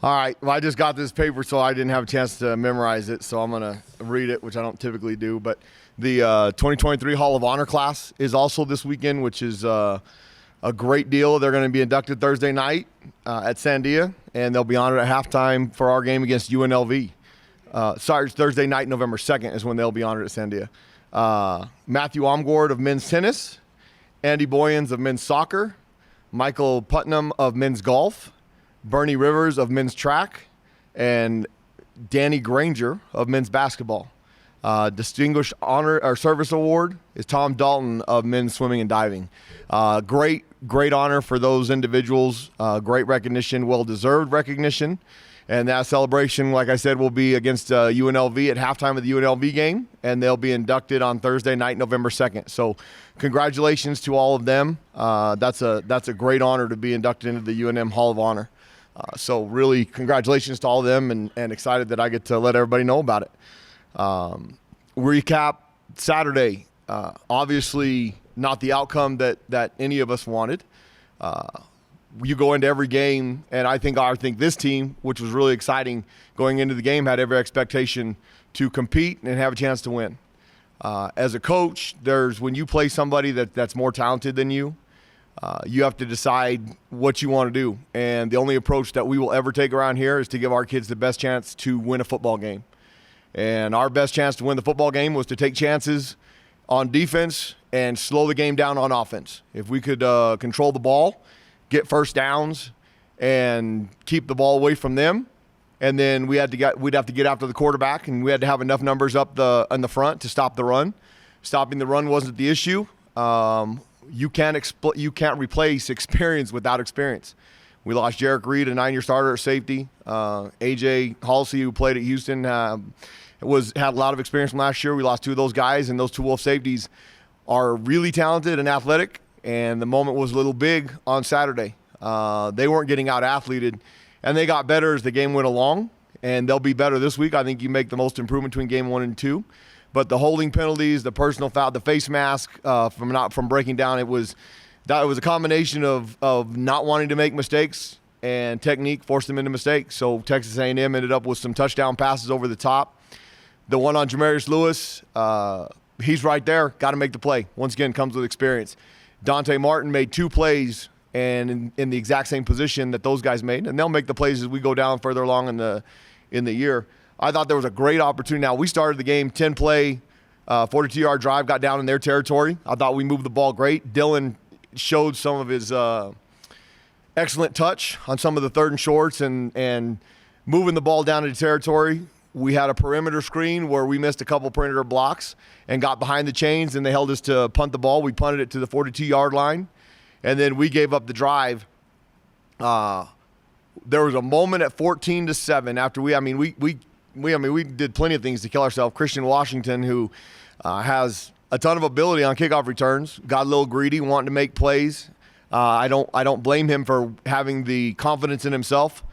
All right. Well, I just got this paper, so I didn't have a chance to memorize it, so I'm going to read it, which I don't typically do. But the 2023 Hall of Honor class is also this weekend, which is a great deal. They're going to be inducted Thursday night at Sandia, and they'll be honored at halftime for our game against UNLV. Thursday night, November 2nd is when they'll be honored at Sandia. Matthew Omgord of men's tennis, Andy Boyens of men's soccer, Michael Putnam of men's golf, Bernie Rivers of men's track, and Danny Granger of men's basketball. Distinguished Honor or Service Award is Tom Dalton of men's swimming and diving. Great honor for those individuals. Great recognition, well-deserved recognition. And that celebration, like I said, will be against UNLV at halftime of the UNLV game, and they'll be inducted on Thursday night, November 2nd. So congratulations to all of them. That's a great honor to be inducted into the UNM Hall of Honor. So really congratulations to all of them, and excited that I get to let everybody know about it. Recap Saturday, obviously not the outcome that any of us wanted. You go into every game, and I think this team, which was really exciting going into the game, had every expectation to compete and have a chance to win. As a coach, when you play somebody that's more talented than you, you have to decide what you want to do. And the only approach that we will ever take around here is to give our kids the best chance to win a football game. And our best chance to win the football game was to take chances on defense and slow the game down on offense. If we could control the ball, get first downs, and keep the ball away from them, and then we'd have to get after the quarterback, and we had to have enough numbers in the front to stop the run. Stopping the run wasn't the issue. You can't replace experience without experience. We lost Jarek Reed, a 9-year starter at safety. AJ Halsey, who played at Houston, had a lot of experience from last year. We lost 2 of those guys, and those 2 Wolf safeties are really talented and athletic. And the moment was a little big on Saturday. They weren't getting out-athleted, and they got better as the game went along, and they'll be better this week. I think you make the most improvement between game 1 and 2. But the holding penalties, the personal foul, the face mask from breaking down, it was a combination of not wanting to make mistakes, and technique forced them into mistakes. So Texas A&M ended up with some touchdown passes over the top. The one on Jamarius Lewis, he's right there, got to make the play. Once again, comes with experience. Dante Martin made 2 plays and in the exact same position that those guys made, and they'll make the plays as we go down further along in the year. I thought there was a great opportunity. Now, we started the game 10-play, 42-yard drive, got down in their territory. I thought we moved the ball great. Dylan showed some of his excellent touch on some of the 3rd and shorts and moving the ball down into territory. We had a perimeter screen where we missed a couple perimeter blocks and got behind the chains, and they held us to punt the ball. We punted it to the 42-yard line, and then we gave up the drive. There was a moment at 14-7 after we did plenty of things to kill ourselves. Christian Washington, who has a ton of ability on kickoff returns, got a little greedy, wanting to make plays. I don't blame him for having the confidence in himself,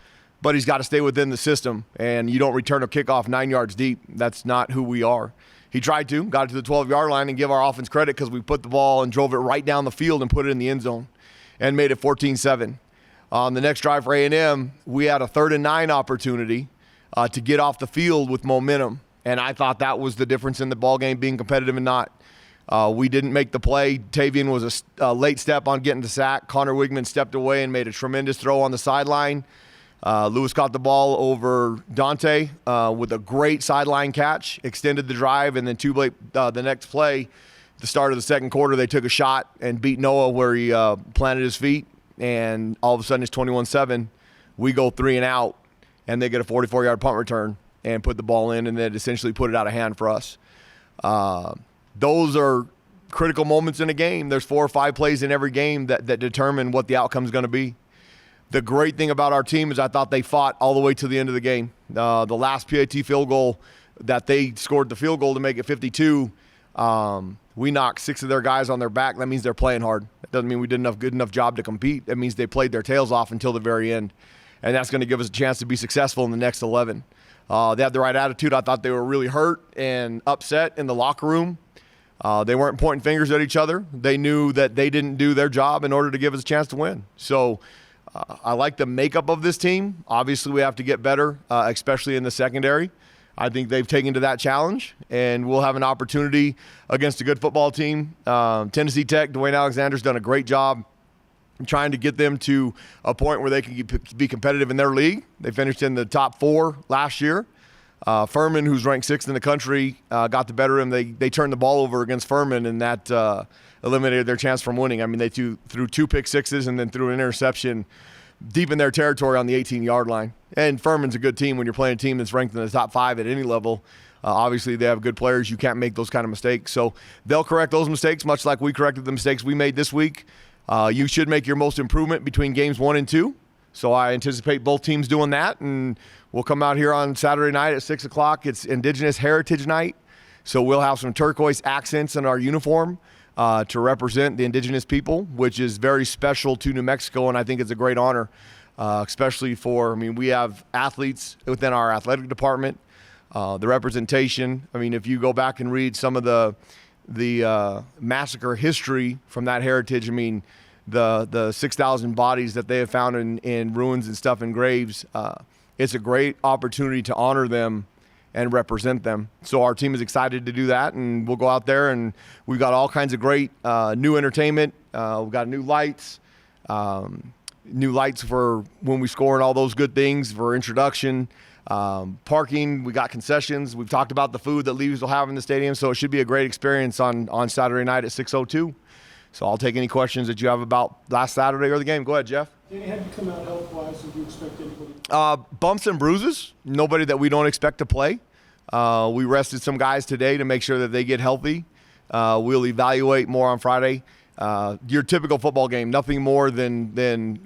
but he's got to stay within the system, and you don't return a kickoff 9 yards deep. That's not who we are. He tried to, got it to the 12-yard line, and give our offense credit because we put the ball and drove it right down the field and put it in the end zone and made it 14-7. On the next drive for A&M, we had a 3rd and 9 opportunity to get off the field with momentum, and I thought that was the difference in the ball game being competitive and not. We didn't make the play. Tavian was a late step on getting the sack. Connor Wigman stepped away and made a tremendous throw on the sideline. Lewis caught the ball over Dante with a great sideline catch, extended the drive, and then the next play, the start of the second quarter, they took a shot and beat Noah where he planted his feet, and all of a sudden it's 21-7. We go 3 and out, and they get a 44-yard punt return and put the ball in, and then essentially put it out of hand for us. Those are critical moments in a game. There's 4 or 5 plays in every game that determine what the outcome is going to be. The great thing about our team is I thought they fought all the way to the end of the game. The last PAT field goal that they scored the field goal to make it 52, we knocked 6 of their guys on their back. That means they're playing hard. That doesn't mean we did good enough job to compete. That means they played their tails off until the very end. And that's going to give us a chance to be successful in the next 11. They had the right attitude. I thought they were really hurt and upset in the locker room. They weren't pointing fingers at each other. They knew that they didn't do their job in order to give us a chance to win. So I like the makeup of this team. Obviously, we have to get better, especially in the secondary. I think they've taken to that challenge, and we'll have an opportunity against a good football team. Tennessee Tech, Dwayne Alexander's done a great job trying to get them to a point where they can be competitive in their league. They finished in the top 4 last year. Furman, who's ranked 6th in the country, got the better of them. They turned the ball over against Furman, and that eliminated their chance from winning. I mean, they threw 2 pick sixes and then threw an interception deep in their territory on the 18-yard line. And Furman's a good team when you're playing a team that's ranked in the top 5 at any level. Obviously, they have good players. You can't make those kind of mistakes. So they'll correct those mistakes, much like we corrected the mistakes we made this week. You should make your most improvement between games 1 and 2. So I anticipate both teams doing that. And we'll come out here on Saturday night at 6 o'clock. It's Indigenous Heritage Night. So we'll have some turquoise accents in our uniform to represent the indigenous people, which is very special to New Mexico, and I think it's a great honor, especially we have athletes within our athletic department, the representation. I mean, if you go back and read some of the massacre history from that heritage, I mean, the 6,000 bodies that they have found in ruins and stuff in graves, it's a great opportunity to honor them and represent them. So our team is excited to do that, and we'll go out there, and we've got all kinds of great new entertainment. We've got new lights for when we score and all those good things for introduction. Parking, we got concessions. We've talked about the food that Leaves will have in the stadium, so it should be a great experience on Saturday night at 6:02. So I'll take any questions that you have about last Saturday or the game. Go ahead, Jeff. Danny, had you come out health-wise, did you expect anybody? Bumps and bruises. Nobody that we don't expect to play. We rested some guys today to make sure that they get healthy. We'll evaluate more on Friday. Your typical football game, nothing more than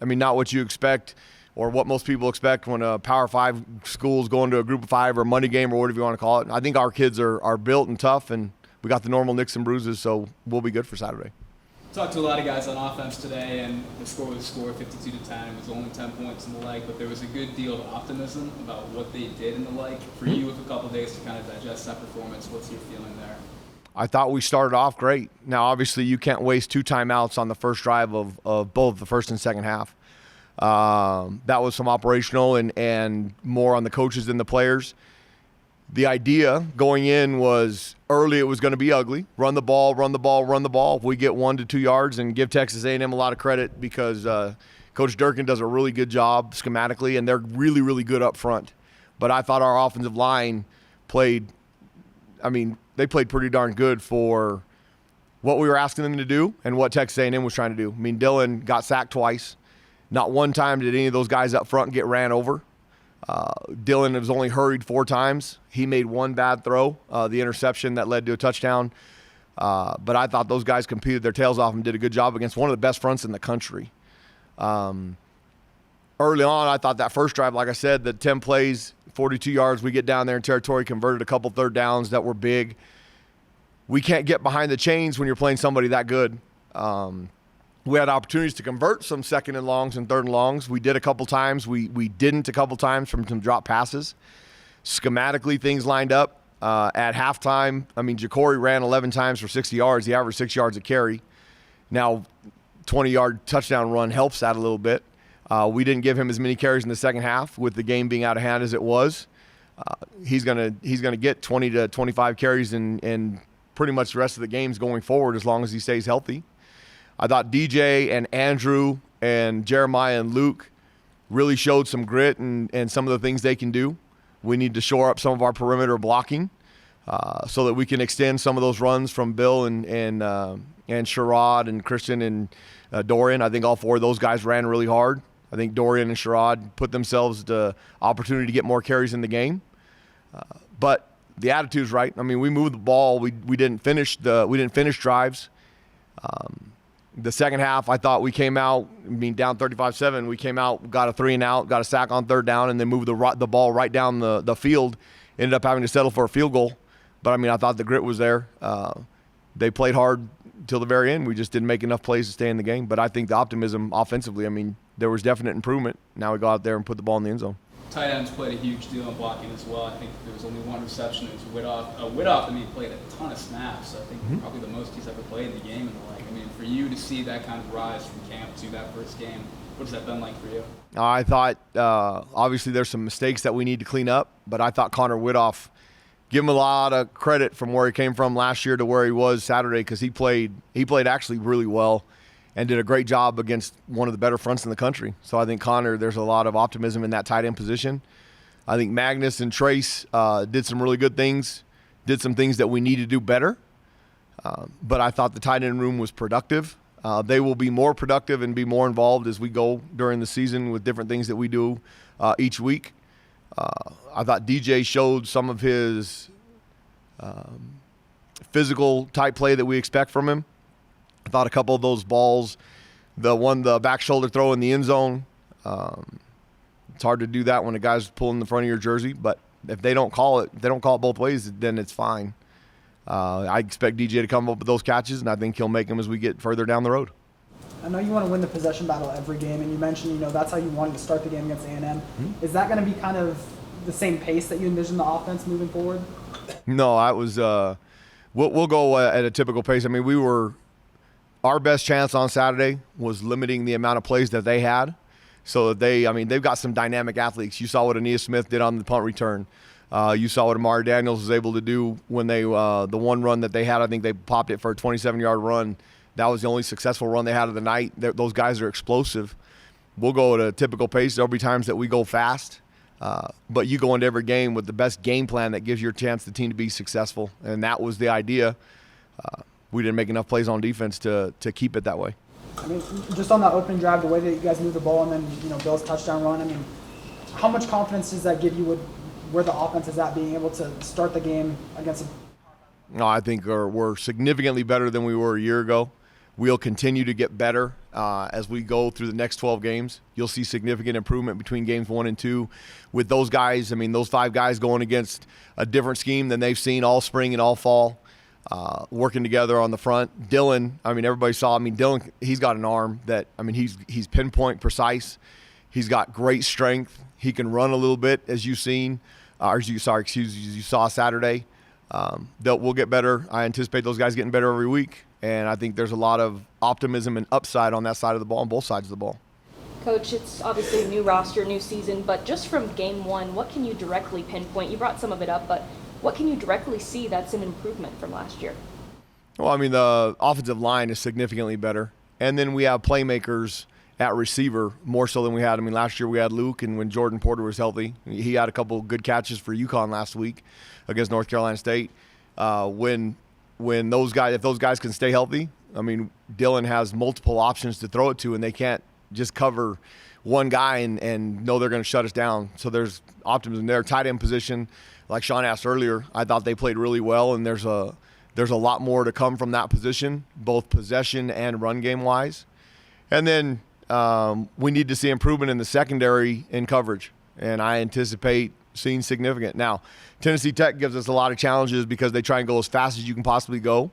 not what you expect or what most people expect when a Power 5 school is going to a Group of 5 or a Monday game or whatever you want to call it. I think our kids are built and tough, and we got the normal nicks and bruises, so we'll be good for Saturday. Talked to a lot of guys on offense today, and the score was 52-10. It was only 10 points in the leg, but there was a good deal of optimism about what they did in the leg. For you, with a couple of days to kind of digest that performance, what's your feeling there? I thought we started off great. Now, obviously, you can't waste 2 timeouts on the first drive of both the first and second half. That was some operational and more on the coaches than the players. The idea going in was early it was going to be ugly. Run the ball, run the ball, run the ball. If we get 1 to 2 yards, and give Texas A&M a lot of credit because Coach Durkin does a really good job schematically, and they're really, really good up front. But I thought our offensive line played pretty darn good for what we were asking them to do and what Texas A&M was trying to do. I mean, Dylan got sacked twice. Not one time did any of those guys up front get ran over. Dylan was only hurried 4 times. He made 1 bad throw, the interception that led to a touchdown. But I thought those guys competed their tails off and did a good job against one of the best fronts in the country. Early on, I thought that first drive, like I said, the 10 plays, 42 yards, we get down there in territory, converted a couple third downs that were big. We can't get behind the chains when you're playing somebody that good. We had opportunities to convert some second and longs and third and longs. We did a couple times. We didn't a couple times from some drop passes. Schematically, things lined up. At halftime, Ja'Cory ran 11 times for 60 yards. He averaged 6 yards a carry. Now, 20-yard touchdown run helps that a little bit. We didn't give him as many carries in the second half with the game being out of hand as it was. He's gonna get 20 to 25 carries in pretty much the rest of the games going forward as long as he stays healthy. I thought DJ and Andrew and Jeremiah and Luke really showed some grit and some of the things they can do. We need to shore up some of our perimeter blocking so that we can extend some of those runs from Bill and Sherrod and Christian and Dorian. I think all 4 of those guys ran really hard. I think Dorian and Sherrod put themselves the opportunity to get more carries in the game. But the attitude's right. We moved the ball. We didn't finish drives. The second half, I thought we came out, down 35-7. We came out, got a 3-and-out, got a sack on third down, and then moved the ball right down the field. Ended up having to settle for a field goal. But, I thought the grit was there. They played hard till the very end. We just didn't make enough plays to stay in the game. But I think the optimism offensively, there was definite improvement. Now we go out there and put the ball in the end zone. Tight ends played a huge deal in blocking as well. I think there was only 1 reception. It was Whittoff. Played a ton of snaps. I think probably the most he's ever played in the game in the leg. For you to see that kind of rise from camp to that first game, What's that been like for you? I thought obviously there's some mistakes that we need to clean up, but I thought Connor Widoff, give him a lot of credit from where he came from last year to where he was Saturday, because he played actually really well and did a great job against one of the better fronts in the country. So I think Connor, there's a lot of optimism in that tight end position. I think Magnus and Trace did some really good things, did some things that we need to do better. But I thought the tight end room was productive. They will be more productive and be more involved as we go during the season with different things that we do each week. I thought DJ showed some of his physical type play that we expect from him. I thought a couple of those balls, the back shoulder throw in the end zone, it's hard to do that when a guy's pulling the front of your jersey, but if they don't call it both ways, then it's fine. I expect DJ to come up with those catches, and I think he'll make them as we get further down the road. I know you want to win the possession battle every game, and you mentioned, that's how you wanted to start the game against A&M. Mm-hmm. Is that going to be kind of the same pace that you envision the offense moving forward? No, I was. We'll go at a typical pace. I mean, our best chance on Saturday was limiting the amount of plays that they had, so that they've got some dynamic athletes. You saw what Aeneas Smith did on the punt return. You saw what Amari Daniels was able to do when the one run that they had. I think they popped it for a 27-yard run. That was the only successful run they had of the night. Those guys are explosive. We'll go at a typical pace. There'll be times that we go fast, but you go into every game with the best game plan that gives your chance the team to be successful, and that was the idea. We didn't make enough plays on defense to keep it that way. I mean, just on that opening drive, the way that you guys moved the ball, and then Bill's touchdown run. I mean, how much confidence does that give you where the offense is at, being able to start the game against No, I think we're significantly better than we were a year ago. We'll continue to get better as we go through the next 12 games. You'll see significant improvement between games 1 and 2 with those guys. I mean, those 5 guys going against a different scheme than they've seen all spring and all fall, working together on the front. Dylan, everybody saw. Dylan, he's got an arm that, he's pinpoint precise. He's got great strength. He can run a little bit, as you've seen. You saw Saturday. We'll get better. I anticipate those guys getting better every week, and I think there's a lot of optimism and upside on that side of the ball, on both sides of the ball. Coach, it's obviously a new roster, new season, but just from game 1, what can you directly pinpoint? You brought some of it up, but what can you directly see that's an improvement from last year? Well, the offensive line is significantly better, and then we have playmakers at receiver more so than we had. Last year we had Luke, and when Jordan Porter was healthy, he had a couple of good catches for UConn last week against North Carolina State. When if those guys can stay healthy, Dylan has multiple options to throw it to, and they can't just cover one guy and know they're going to shut us down. So there's optimism there. Tight end position, like Sean asked earlier, I thought they played really well, and there's a lot more to come from that position, both possession and run game wise. And then we need to see improvement in the secondary in coverage, and I anticipate seeing significant. Now, Tennessee Tech gives us a lot of challenges because they try and go as fast as you can possibly go.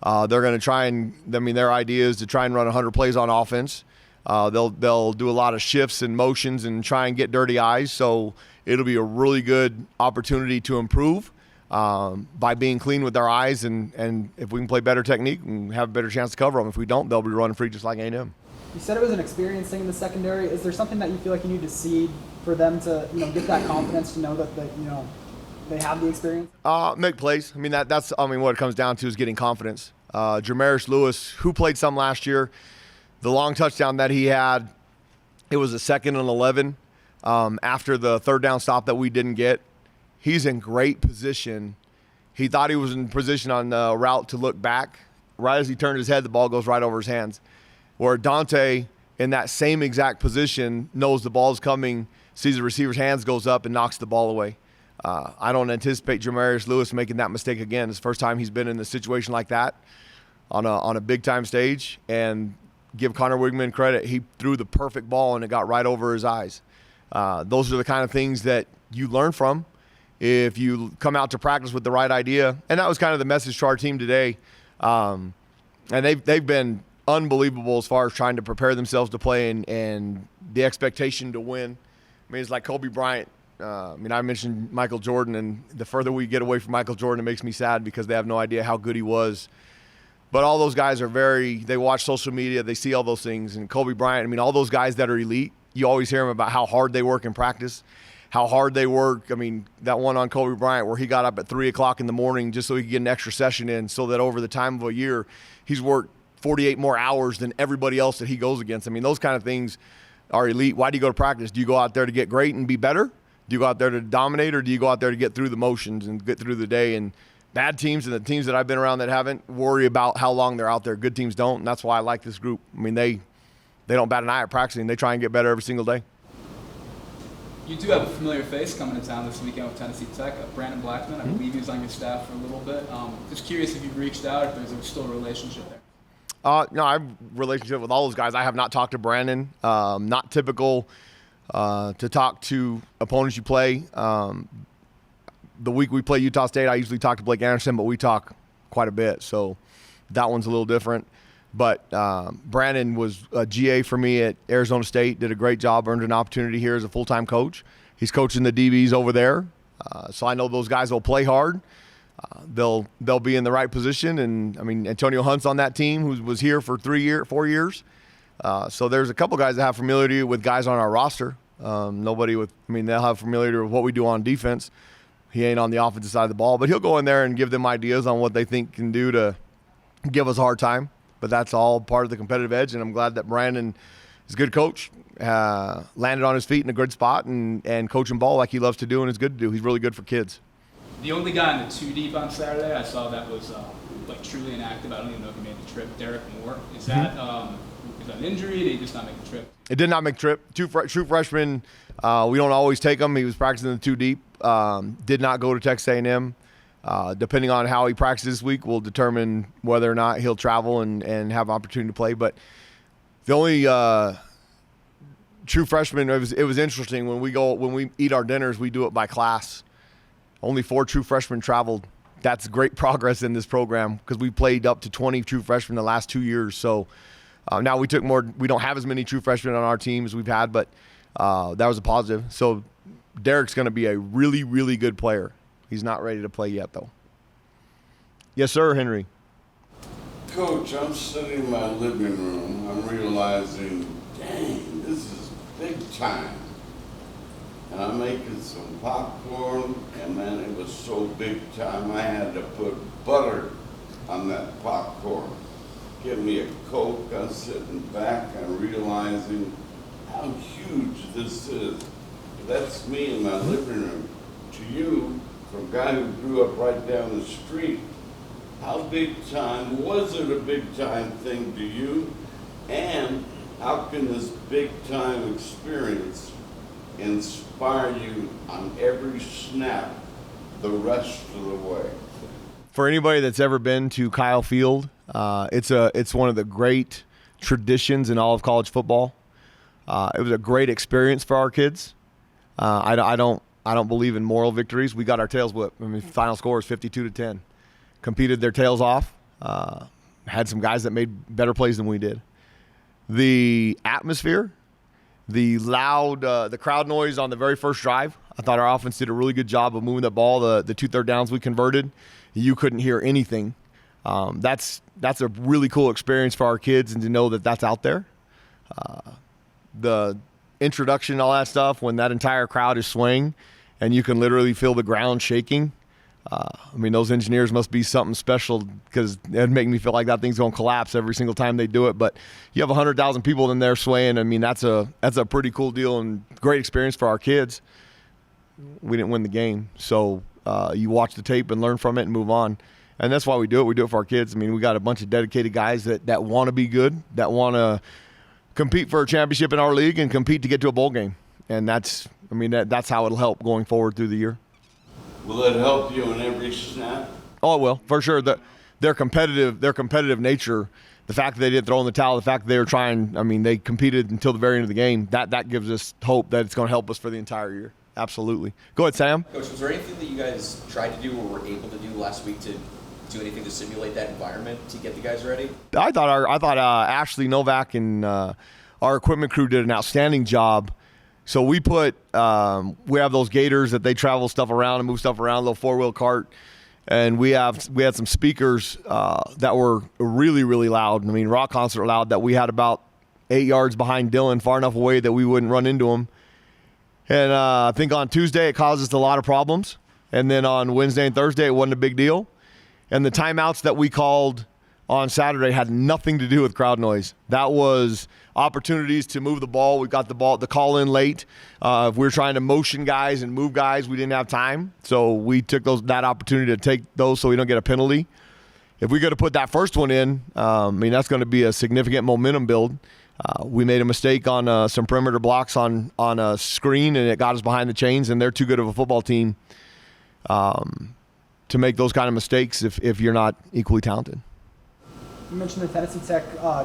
They're going to try and, their idea is to try and run 100 plays on offense. They'll do a lot of shifts and motions and try and get dirty eyes, so it'll be a really good opportunity to improve by being clean with our eyes, and if we can play better technique and have a better chance to cover them. If we don't, they'll be running free just like A&M. You said it was an experience thing in the secondary. Is there something that you feel like you need to see for them to, get that confidence to know that they have the experience? Make plays. That's what it comes down to is getting confidence. Jermaris Lewis, who played some last year, the long touchdown that he had, it was a 2nd and 11 after the third down stop that we didn't get. He's in great position. He thought he was in position on the route to look back. Right as he turned his head, the ball goes right over his hands. Where Dante, in that same exact position, knows the ball's coming, sees the receiver's hands, goes up and knocks the ball away. I don't anticipate Jermaris Lewis making that mistake again. It's the first time he's been in a situation like that on a big-time stage. And give Connor Wigman credit. He threw the perfect ball, and it got right over his eyes. Those are the kind of things that you learn from if you come out to practice with the right idea. And that was kind of the message to our team today. And they've been unbelievable as far as trying to prepare themselves to play and the expectation to win. It's like Kobe Bryant. I mentioned Michael Jordan, and the further we get away from Michael Jordan, it makes me sad because they have no idea how good he was But all those guys they watch social media, they see all those things. And Kobe Bryant, I mean, all those guys that are elite, you always hear them about how hard they work in practice, how hard they work. I mean, that one on Kobe Bryant where he got up at 3 o'clock in the morning just so he could get an extra session in, so that over the time of a year, he's worked 48 more hours than everybody else that he goes against. I mean, those kind of things are elite. Why do you go to practice? Do you go out there to get great and be better? Do you go out there to dominate, or do you go out there to get through the motions and get through the day? And bad teams and the teams that I've been around that haven't worry about how long they're out there. Good teams don't, and that's why I like this group. I mean, they don't bat an eye at practicing. They try and get better every single day. You do have a familiar face coming to town this weekend with Tennessee Tech. Brandon Blackman, I believe he was on your staff for a little bit. Just curious if you've reached out, if there's still a relationship there. No, I have a relationship with all those guys. I have not talked to Brandon. Not typical to talk to opponents you play. The week we play Utah State, I usually talk to Blake Anderson, but we talk quite a bit, so that one's a little different. But Brandon was a GA for me at Arizona State, did a great job, earned an opportunity here as a full-time coach. He's coaching the DBs over there, so I know those guys will play hard. They'll be in the right position, and I mean, Antonio Hunt's on that team, who was here for 4 years. So there's a couple guys that have familiarity with guys on our roster. They'll have familiarity with what we do on defense. He ain't on the offensive side of the ball, but he'll go in there and give them ideas on what they think can do to give us a hard time. But that's all part of the competitive edge, and I'm glad that Brandon is a good coach, landed on his feet in a good spot, and coaching ball like he loves to do and is good to do. He's really good for kids. The only guy in the 2 deep on Saturday I saw that was truly inactive. I don't even know if he made the trip. Derek Moore. Is that an injury? Did he just not make the trip? It did not make the trip. True freshmen, we don't always take them. He was practicing the 2 deep. Did not go to Texas A&M. Depending on how he practices this week will determine whether or not he'll travel and have an opportunity to play. But the only true freshman, it was interesting when we eat our dinners, we do it by class. Only 4 true freshmen traveled. That's great progress in this program because we played up to 20 true freshmen the last 2 years. So now we took more. We don't have as many true freshmen on our team as we've had, but that was a positive. So Derek's going to be a really, really good player. He's not ready to play yet, though. Yes, sir, Henry. Coach, I'm sitting in my living room. I'm realizing, dang, this is big time. And I'm making some popcorn, and man, it was so big time, I had to put butter on that popcorn. Give me a Coke. I'm sitting back and realizing how huge this is. That's me in my living room. To you, from a guy who grew up right down the street, how big time, was it a big time thing to you? And how can this big time experience inspire you on every snap the rest of the way? For anybody that's ever been to Kyle Field, it's one of the great traditions in all of college football. It was a great experience for our kids. I don't believe in moral victories. We got our tails whipped. I mean, final score is 52-10. Competed their tails off. Had some guys that made better plays than we did. The atmosphere, the loud, the crowd noise on the very first drive. I thought our offense did a really good job of moving the ball. The 2 third downs we converted, you couldn't hear anything. That's a really cool experience for our kids, and to know that that's out there. The introduction, all that stuff, when that entire crowd is swaying and you can literally feel the ground shaking. I mean, those engineers must be something special, because it'd make me feel like that thing's going to collapse every single time they do it. But you have 100,000 people in there swaying. I mean, that's a pretty cool deal and great experience for our kids. We didn't win the game, so you watch the tape and learn from it and move on. And that's why we do it. We do it for our kids. I mean, we got a bunch of dedicated guys that want to be good, that want to compete for a championship in our league and compete to get to a bowl game. And that's how it'll help going forward through the year. Will it help you in every snap? Oh, it will, for sure. Their competitive nature, the fact that they didn't throw in the towel, the fact that they were trying, I mean, they competed until the very end of the game, that gives us hope that it's going to help us for the entire year. Absolutely. Go ahead, Sam. Coach, was there anything that you guys tried to do or were able to do last week to do anything to simulate that environment to get the guys ready? I thought Ashley Novak and our equipment crew did an outstanding job. So we have those gators that they travel stuff around and move stuff around, a little 4-wheel cart. and we had some speakers that were really, really loud. I mean, rock concert loud, that we had about 8 yards behind Dylan, far enough away that we wouldn't run into him. And I think on Tuesday it caused us a lot of problems. And then on Wednesday and Thursday it wasn't a big deal. And the timeouts that we called on Saturday had nothing to do with crowd noise. That was opportunities to move the ball. We got the call in late. If we were trying to motion guys and move guys, we didn't have time. So we took that opportunity to take those so we don't get a penalty. If we could have put that first one in, that's going to be a significant momentum build. We made a mistake on some perimeter blocks on a screen, and it got us behind the chains, and they're too good of a football team to make those kind of mistakes if you're not equally talented. You mentioned the Tennessee Tech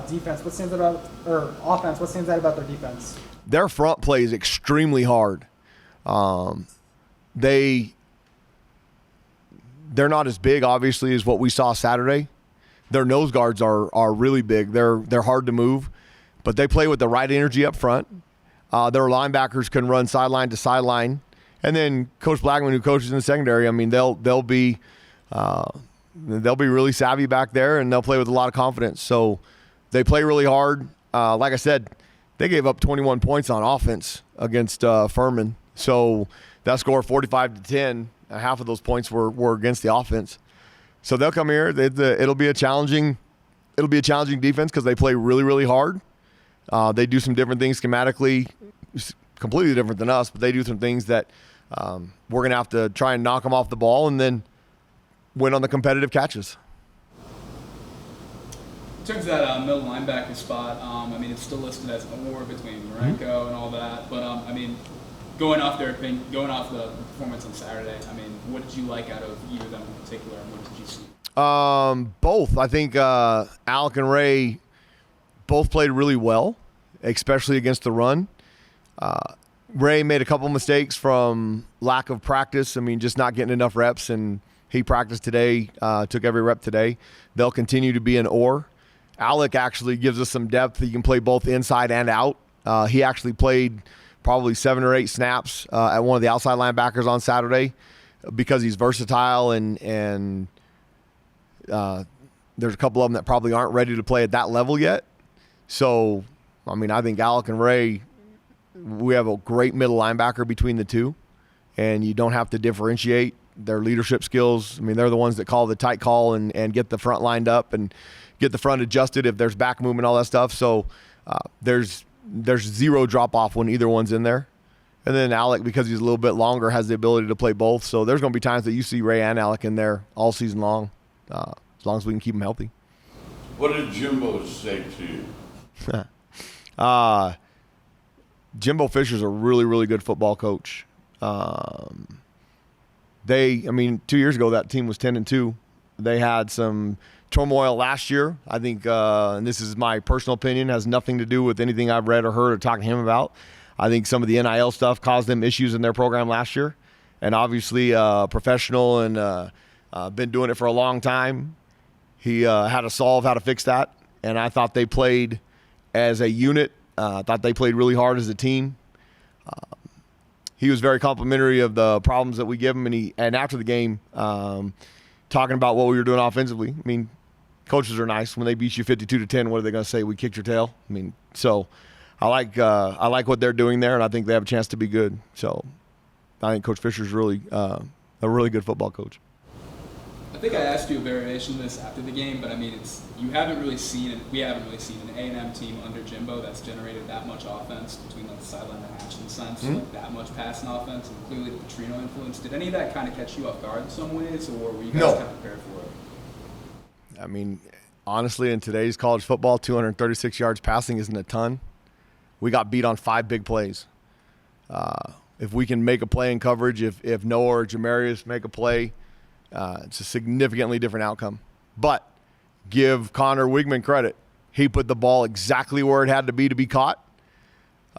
defense. What stands out or offense? What stands out about their defense? Their front plays extremely hard. They're not as big, obviously, as what we saw Saturday. Their nose guards are really big. They're hard to move, but they play with the right energy up front. Their linebackers can run sideline to sideline, and then Coach Blackman, who coaches in the secondary, I mean, they'll be really savvy back there, and they'll play with a lot of confidence. So they play really hard. Like I said, they gave up 21 points on offense against Furman. So that score, 45-10, half of those points were against the offense. So they'll come here. It'll be a challenging defense because they play really, really hard. They do some different things schematically, completely different than us, but they do some things that we're going to have to try and knock them off the ball and then win on the competitive catches. In terms of that middle linebacker spot, it's still listed as an award between Marenko and all that, but going off the performance on Saturday, what did you like out of either of them in particular, and what did you see? Both. I think Alec and Ray both played really well, especially against the run. Ray made a couple mistakes from lack of practice. Just not getting enough reps, and he practiced today, took every rep today. They'll continue to be an or. Alec actually gives us some depth. He can play both inside and out. He actually played probably 7 or 8 snaps at one of the outside linebackers on Saturday because he's versatile, and there's a couple of them that probably aren't ready to play at that level yet. So, I think Alec and Ray, we have a great middle linebacker between the two, and you don't have to differentiate their leadership skills. They're the ones that call the tight call and get the front lined up and get the front adjusted if there's back movement, all that stuff. So there's zero drop-off when either one's in there. And then Alec, because he's a little bit longer, has the ability to play both. So there's going to be times that you see Ray and Alec in there all season long, as long as we can keep them healthy. What did Jimbo say to you? Jimbo Fisher's a really, really good football coach. 2 years ago, that team was 10-2. They had some turmoil last year. I think, and this is my personal opinion, has nothing to do with anything I've read or heard or talked to him about. I think some of the NIL stuff caused them issues in their program last year. And obviously, professional and been doing it for a long time. He had to solve how to fix that. And I thought they played as a unit. I thought they played really hard as a team. He was very complimentary of the problems that we give him, and after the game, talking about what we were doing offensively. Coaches are nice. When they beat you 52-10, what are they going to say? We kicked your tail. So I like what they're doing there, and I think they have a chance to be good. So I think Coach Fisher's really a really good football coach. I think I asked you a variation of this after the game, but we haven't really seen an A&M team under Jimbo that's generated that much offense between the sideline and hatch in the sense, that much passing offense, and clearly the Petrino influence. Did any of that kind of catch you off guard in some ways, or were you guys kind of prepared for it? Honestly, in today's college football, 236 yards passing isn't a ton. We got beat on 5 big plays. If we can make a play in coverage, if Noah or Jamarius make a play, it's a significantly different outcome. But give Connor Wigman credit. He put the ball exactly where it had to be caught.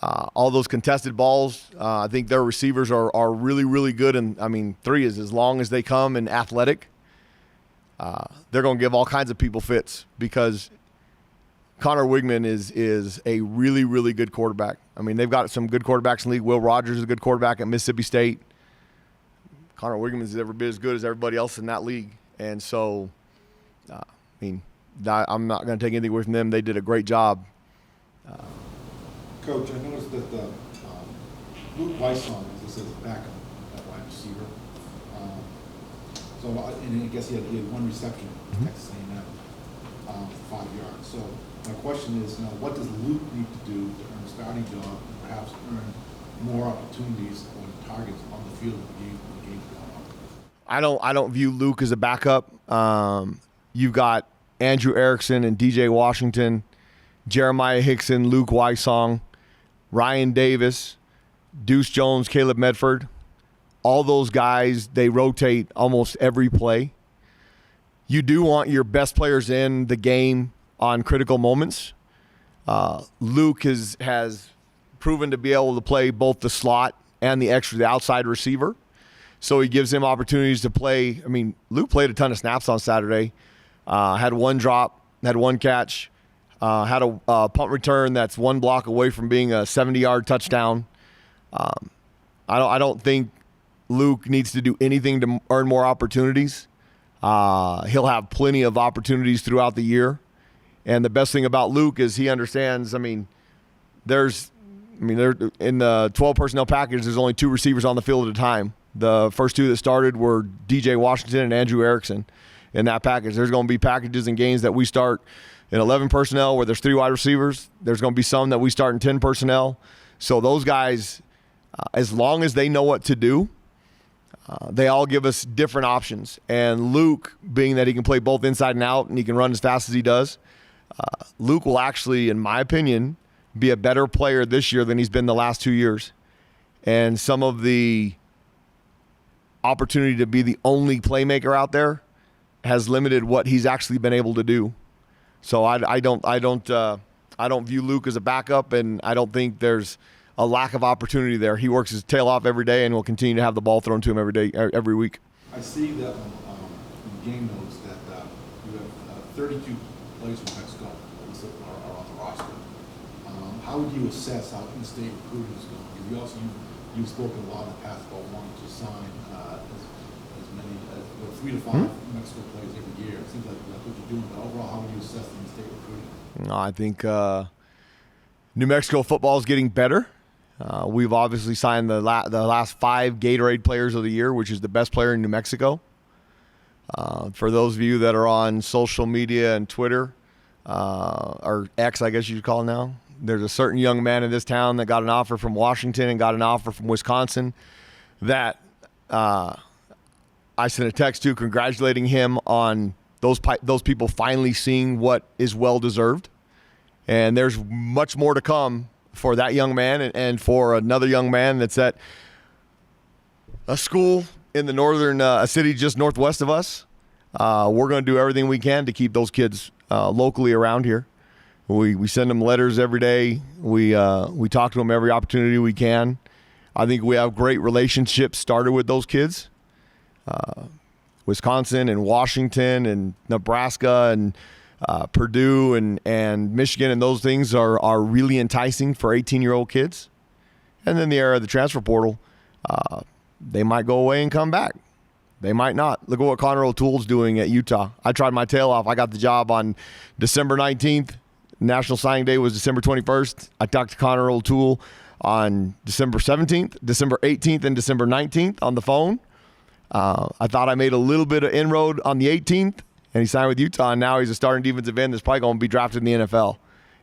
All those contested balls, I think their receivers are really, really good. And, 3 is as long as they come and athletic. They're going to give all kinds of people fits because Connor Wigman is a really, really good quarterback. They've got some good quarterbacks in the league. Will Rogers is a good quarterback at Mississippi State. Connor Wigman is every bit as good as everybody else in that league. And so, I'm not going to take anything away from them. They did a great job. Coach, I noticed that Luke Weissong is listed as a backup at wide receiver. And I guess he had one reception at Texas A&M for 5 yards. So my question is, what does Luke need to do to earn a starting job and perhaps earn more opportunities when targets on the field when the game's going on? I don't view Luke as a backup. You've got Andrew Erickson and DJ Washington, Jeremiah Hickson, Luke Weissong, Ryan Davis, Deuce Jones, Caleb Medford. All those guys, they rotate almost every play. You do want your best players in the game on critical moments. Luke has proven to be able to play both the slot and the outside receiver. So he gives him opportunities to play. Luke played a ton of snaps on Saturday. Had one drop, had one catch, had a punt return that's one block away from being a 70-yard touchdown. I don't think Luke needs to do anything to earn more opportunities. He'll have plenty of opportunities throughout the year. And the best thing about Luke is he understands, there's in the 12 personnel package, there's only 2 receivers on the field at a time. The first 2 that started were DJ Washington and Andrew Erickson in that package. There's going to be packages and games that we start in 11 personnel where there's 3 wide receivers. There's going to be some that we start in 10 personnel. So those guys, as long as they know what to do, they all give us different options. And Luke, being that he can play both inside and out and he can run as fast as he does, Luke will actually, in my opinion, be a better player this year than he's been the last 2 years. And some of the opportunity to be the only playmaker out there has limited what he's actually been able to do. So I don't view Luke as a backup, and I don't think there's a lack of opportunity there. He works his tail off every day and will continue to have the ball thrown to him every week. I see that in game notes that you have 32 players from Mexico are on the roster. How would you assess how in-state recruiting is going? Because you've spoken a lot in the past about wanting to sign as many 3 to 5 Mexico players every year. It seems like that's what you're doing. But overall, how would you assess the in-state recruiting? No, I think New Mexico football is getting better. We've obviously signed the last 5 Gatorade Players of the Year, which is the best player in New Mexico. For those of you that are on social media and Twitter, or X, I guess you should call it now, there's a certain young man in this town that got an offer from Washington and got an offer from Wisconsin that I sent a text to congratulating him on those people finally seeing what is well-deserved. And there's much more to come for that young man and for another young man that's at a school in the northern a city just northwest of us. We're going to do everything we can to keep those kids locally around here. We send them letters every day. We talk to them every opportunity we can. I think we have great relationships started with those kids. Wisconsin and Washington and Nebraska and Purdue and Michigan, and those things are really enticing for 18-year-old kids. And then the era of the transfer portal, they might go away and come back. They might not. Look at what Connor O'Toole's doing at Utah. I tried my tail off. I got the job on December 19th. National Signing Day was December 21st. I talked to Connor O'Toole on December 17th, December 18th, and December 19th on the phone. I thought I made a little bit of inroad on the 18th, and he signed with Utah, and now he's a starting defensive end that's probably going to be drafted in the NFL.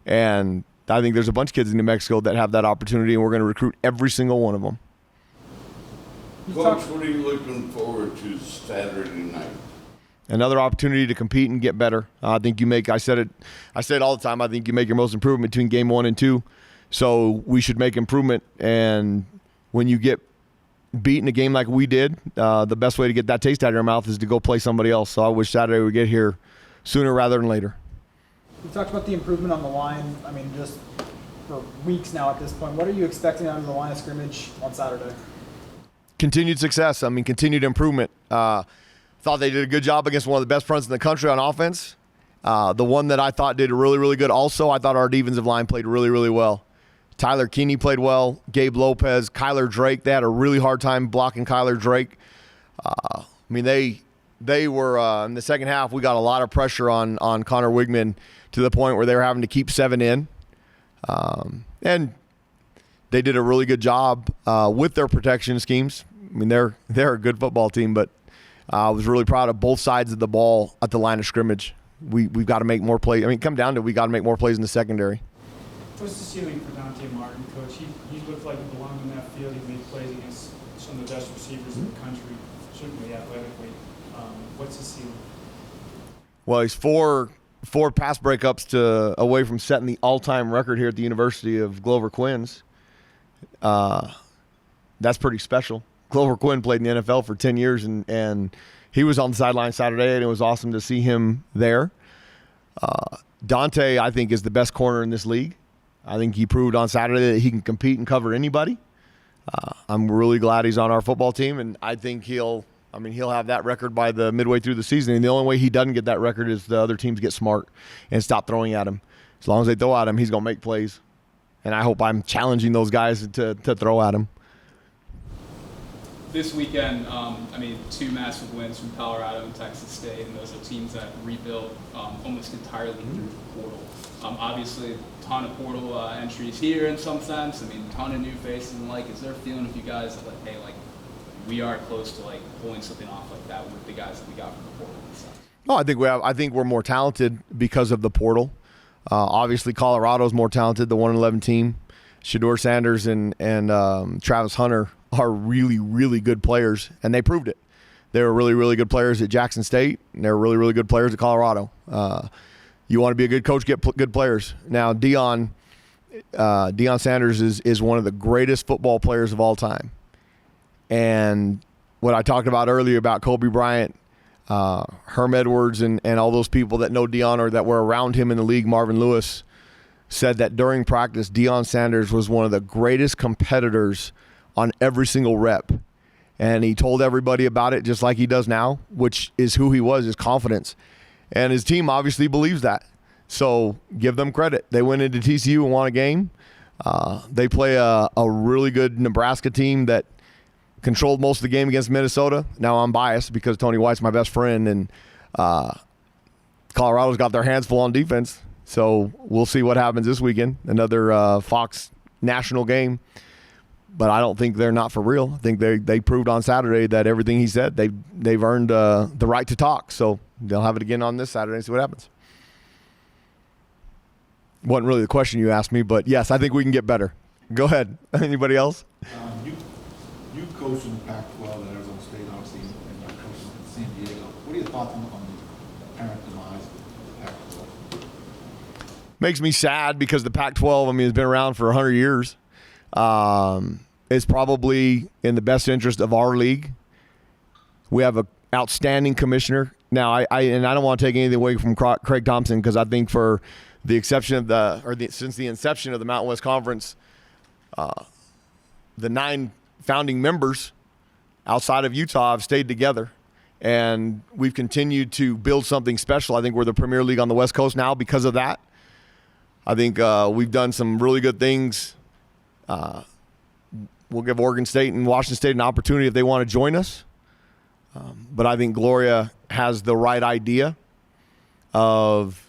And I think there's a bunch of kids in New Mexico that have that opportunity, and we're going to recruit every single one of them. Coach, what are you looking forward to Saturday night? Another opportunity to compete and get better. I think I say it all the time, I think you make your most improvement between game 1 and 2. So we should make improvement, and when you get beat in a game like we did, the best way to get that taste out of your mouth is to go play somebody else. So I wish Saturday would get here sooner rather than later. You talked about the improvement on the line. Just for weeks now at this point, what are you expecting out of the line of scrimmage on Saturday? Continued success. Continued improvement. Thought they did a good job against one of the best fronts in the country on offense. The one that I thought did really, really good also, I thought our defensive line played really, really well. Tyler Keeney played well. Gabe Lopez, Kyler Drake. They had a really hard time blocking Kyler Drake. I mean, they were in the second half. We got a lot of pressure on Connor Wigman to the point where they were having to keep 7 in, and they did a really good job with their protection schemes. I mean, they're a good football team, but I was really proud of both sides of the ball at the line of scrimmage. We've got to make more plays. I mean, come down to we got to make more plays in the secondary. What's the ceiling for Dante Martin, Coach? He looked like he belonged in that field. He made plays against some of the best receivers in the country, certainly athletically. What's the ceiling? Well, he's four pass breakups away from setting the all-time record here at the University of Glover Quinns. That's pretty special. Glover Quinn played in the NFL for 10 years, and he was on the sideline Saturday, and it was awesome to see him there. Dante, I think, is the best corner in this league. I think he proved on Saturday that he can compete and cover anybody. I'm really glad he's on our football team, and I think he'll have that record by the midway through the season. And the only way he doesn't get that record is the other teams get smart and stop throwing at him. As long as they throw at him, he's going to make plays. And I hope I'm challenging those guys to throw at him. This weekend, 2 massive wins from Colorado and Texas State, and those are teams that rebuilt almost entirely through the portal. Obviously, a ton of portal entries here in some sense. I mean, a ton of new faces and is there a feeling with you guys that hey, we are close to pulling something off like that with the guys that we got from the portal and stuff? No, I think we're more talented because of the portal. Obviously, Colorado's more talented, the 1-11 team. Shedeur Sanders and Travis Hunter are really, really good players, and they proved it. They were really, really good players at Jackson State, and they're really, really good players at Colorado. You want to be a good coach, get good players. Now, Deion Sanders is one of the greatest football players of all time. And what I talked about earlier about Kobe Bryant, Herm Edwards, and all those people that know Deion or that were around him in the league, Marvin Lewis, said that during practice, Deion Sanders was one of the greatest competitors on every single rep. And he told everybody about it just like he does now, which is who he was, his confidence. And his team obviously believes that. So give them credit. They went into TCU and won a game. They play a really good Nebraska team that controlled most of the game against Minnesota. Now I'm biased because Tony White's my best friend, and Colorado's got their hands full on defense. So we'll see what happens this weekend. Another Fox national game. But I don't think they're not for real. I think they proved on Saturday that everything he said, they've earned the right to talk. So they'll have it again on this Saturday and see what happens. Wasn't really the question you asked me, but yes, I think we can get better. Go ahead. Anybody else? You coached in the Pac-12 at Arizona State, obviously, and you coached in San Diego. What are your thoughts on the apparent demise of the Pac-12? Makes me sad because the Pac-12, has been around for 100 years. It's probably in the best interest of our league. We have an outstanding commissioner. Now, I don't want to take anything away from Craig Thompson because I think for the exception of since the inception of the Mountain West Conference, the 9 founding members outside of Utah have stayed together, and we've continued to build something special. I think we're the premier league on the West Coast now because of that. I think we've done some really good things. We'll give Oregon State and Washington State an opportunity if they want to join us. But I think Gloria has the right idea of.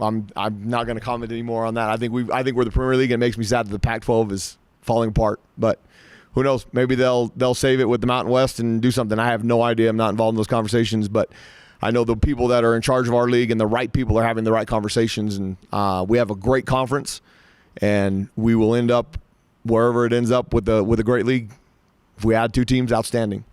I'm not going to comment anymore on that. I think we're the Premier League, and it makes me sad that the Pac-12 is falling apart. But who knows? Maybe they'll save it with the Mountain West and do something. I have no idea. I'm not involved in those conversations, but I know the people that are in charge of our league and the right people are having the right conversations. And we have a great conference, and we will end up wherever it ends up with a great league. If we add 2 teams, outstanding.